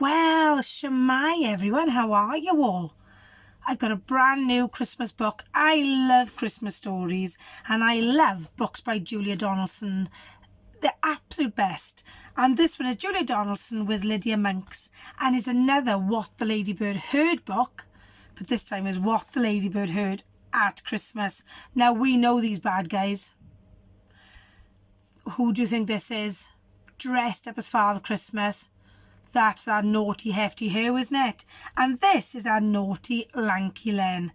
Well, shemai everyone, how are you all? I've got a brand new Christmas book. I love Christmas stories and I love books by Julia Donaldson. They're absolute best. And this one is Julia Donaldson with Lydia Monks and is another What the Ladybird Heard book, but this time is What the Ladybird Heard at Christmas. Now we know these bad guys. Who do you think this is? Dressed up as Father Christmas. That's that naughty hefty Who, isn't it? And this is that naughty lanky Len.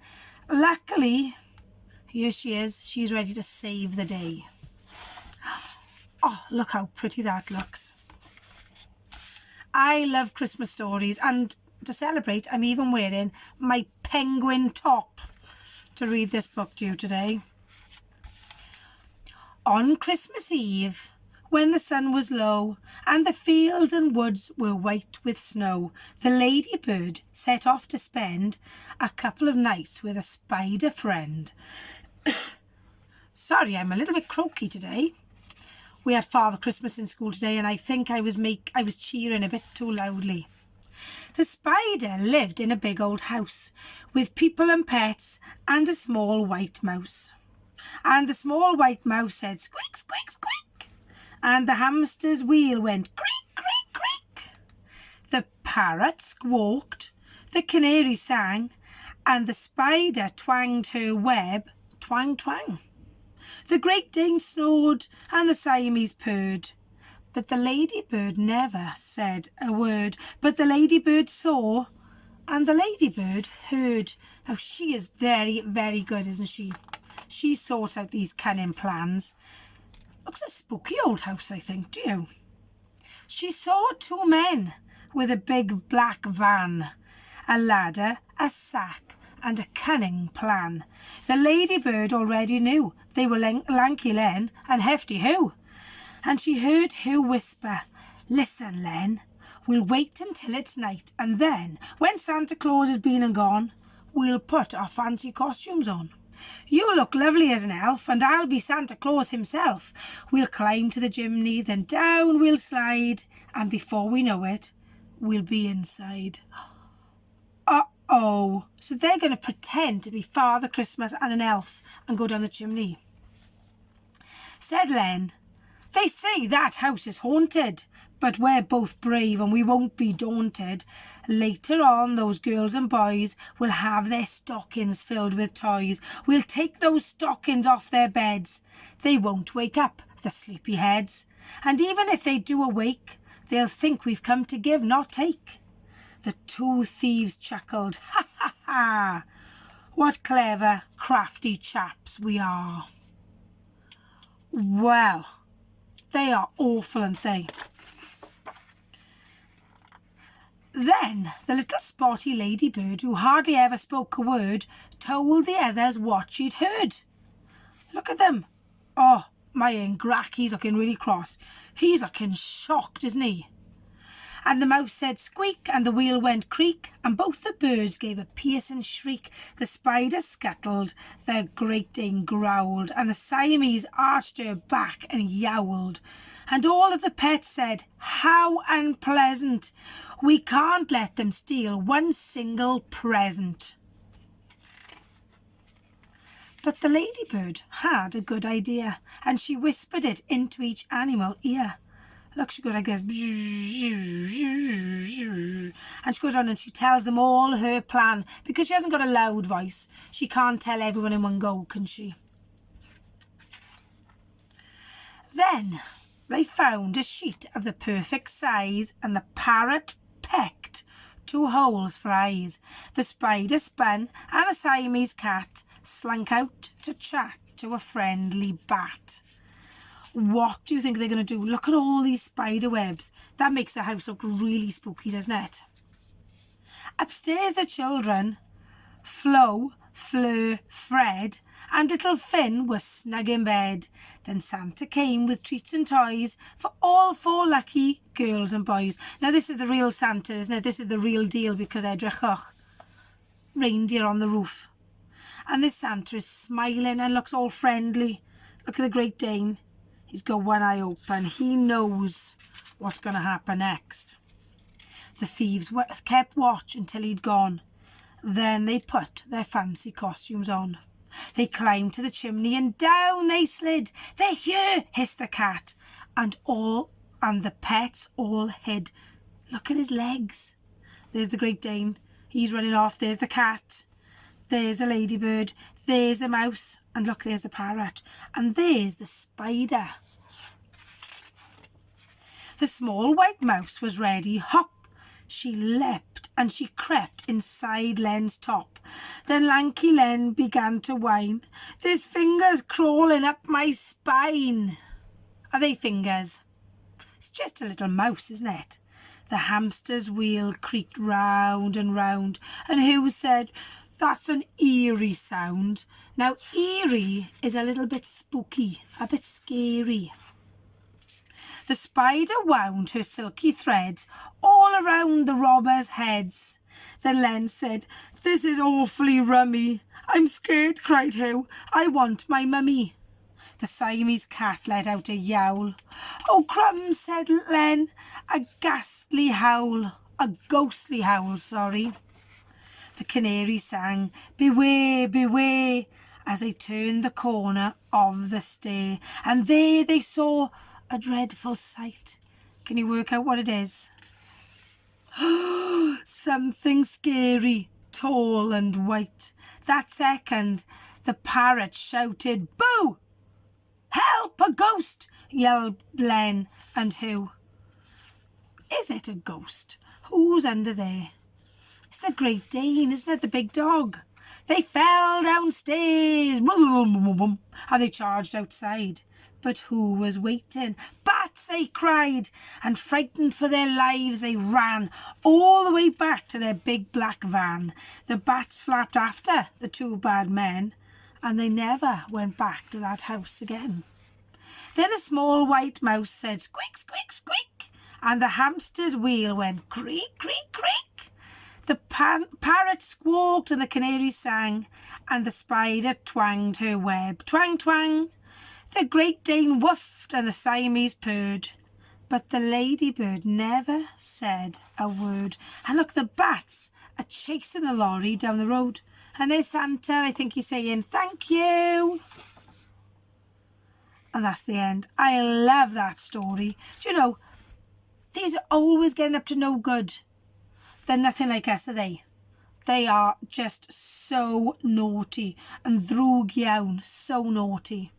Luckily, here she is. She's ready to save the day. Oh, look how pretty that looks. I love Christmas stories, and to celebrate, I'm even wearing my penguin top to read this book to you today. On Christmas Eve, when the sun was low and the fields and woods were white with snow, the ladybird set off to spend a couple of nights with a spider friend. Sorry, I'm a little bit croaky today. We had Father Christmas in school today and I think I was cheering a bit too loudly. The spider lived in a big old house with people and pets and a small white mouse. And the small white mouse said squeak, squeak, squeak. And the hamster's wheel went creak, creak, creak. The parrot squawked, the canary sang, and the spider twanged her web, twang, twang. The Great Dane snored, and the Siamese purred. But the ladybird never said a word. But the ladybird saw, and the ladybird heard. Now she is very, very good, isn't she? She sorts out these cunning plans. Looks a spooky old house, I think, do you? She saw two men with a big black van, a ladder, a sack, and a cunning plan. The ladybird already knew they were Lanky Len and Hefty Who. And she heard Who whisper, "Listen, Len, we'll wait until it's night, and then, when Santa Claus has been and gone, we'll put our fancy costumes on. You look lovely as an elf, and I'll be Santa Claus himself. We'll climb to the chimney, then down we'll slide, and before we know it, we'll be inside." Uh-oh. So they're going to pretend to be Father Christmas and an elf and go down the chimney. Said Len, "They say that house is haunted, but we're both brave and we won't be daunted. Later on, those girls and boys will have their stockings filled with toys. We'll take those stockings off their beds. They won't wake up, the sleepy heads. And even if they do awake, they'll think we've come to give, not take." The two thieves chuckled. Ha, ha, ha! What clever, crafty chaps we are. Well, they are awful, aren't they? Then the little spotty ladybird, who hardly ever spoke a word, told the others what she'd heard. Look at them. Oh, my Ingrack, he's looking really cross. He's looking shocked, isn't he? And the mouse said squeak, and the wheel went creak, and both the birds gave a piercing shriek. The spider scuttled, the Great Dane growled, and the Siamese arched her back and yowled. And all of the pets said, "How unpleasant! We can't let them steal one single present." But the ladybird had a good idea, and she whispered it into each animal ear. Look, she goes like this. And she goes around and she tells them all her plan. Because she hasn't got a loud voice, she can't tell everyone in one go, can she? Then they found a sheet of the perfect size, and the parrot pecked 2 holes for eyes. The spider spun, and the Siamese cat slunk out to chat to a friendly bat. What do you think they're going to do? Look at all these spider webs. That makes the house look really spooky, doesn't it? Upstairs the children, Flo, Fleur, Fred and little Finn were snug in bed. Then Santa came with treats and toys for all 4 lucky girls and boys. Now this is the real Santa, isn't it? This is the real deal, because edrychwch, reindeer on the roof. And this Santa is smiling and looks all friendly. Look at the Great Dane. He's got one eye open. He knows what's going to happen next. The thieves kept watch until he'd gone. Then they put their fancy costumes on. They climbed to the chimney and down they slid. "They're here," hissed the cat, and the pets all hid. Look at his legs. There's the Great Dane. He's running off. There's the cat. There's the ladybird. There's the mouse. And look, there's the parrot. And there's the spider. The small white mouse was ready. Hop! She leapt and she crept inside Len's top. Then lanky Len began to whine. "There's fingers crawling up my spine." Are they fingers? It's just a little mouse, isn't it? The hamster's wheel creaked round and round, and Hugh said, "That's an eerie sound." Now, eerie is a little bit spooky, a bit scary. The spider wound her silky threads all around the robbers' heads. Then Len said, "This is awfully rummy." "I'm scared," cried Hugh. "I want my mummy." The Siamese cat let out a yowl. "Oh, crumbs," said Len, a ghostly howl. The canary sang, "Beware, beware," as they turned the corner of the stair. And there they saw a dreadful sight. Can you work out what it is? Something scary, tall and white. That second, the parrot shouted, "Boo! Help, a ghost!" yelled Len and Hugh. Is it a ghost? Who's under there? It's the Great Dane, isn't it? The big dog. They fell downstairs and they charged outside. But who was waiting? "Bats!" they cried, and frightened for their lives they ran all the way back to their big black van. The bats flapped after the two bad men, and they never went back to that house again. Then the small white mouse said, "Squeak, squeak, squeak," and the hamster's wheel went creak, creak, creak. The parrot squawked and the canary sang, and the spider twanged her web, twang, twang. The Great Dane woofed and the Siamese purred, but the ladybird never said a word. And look, the bats are chasing the lorry down the road. And there's Santa, I think he's saying, "Thank you." And that's the end. I love that story. Do you know, these are always getting up to no good. They're nothing like us, are they? They are just so naughty and ddrwg iawn, so naughty.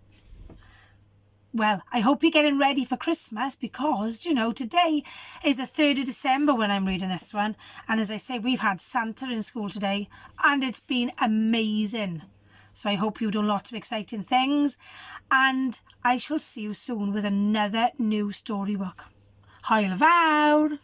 Well, I hope you're getting ready for Christmas because, you know, today is the 3rd of December when I'm reading this one. And as I say, we've had Santa in school today and it's been amazing. So I hope you've done lots of exciting things. And I shall see you soon with another new storybook. Hwyl fawr!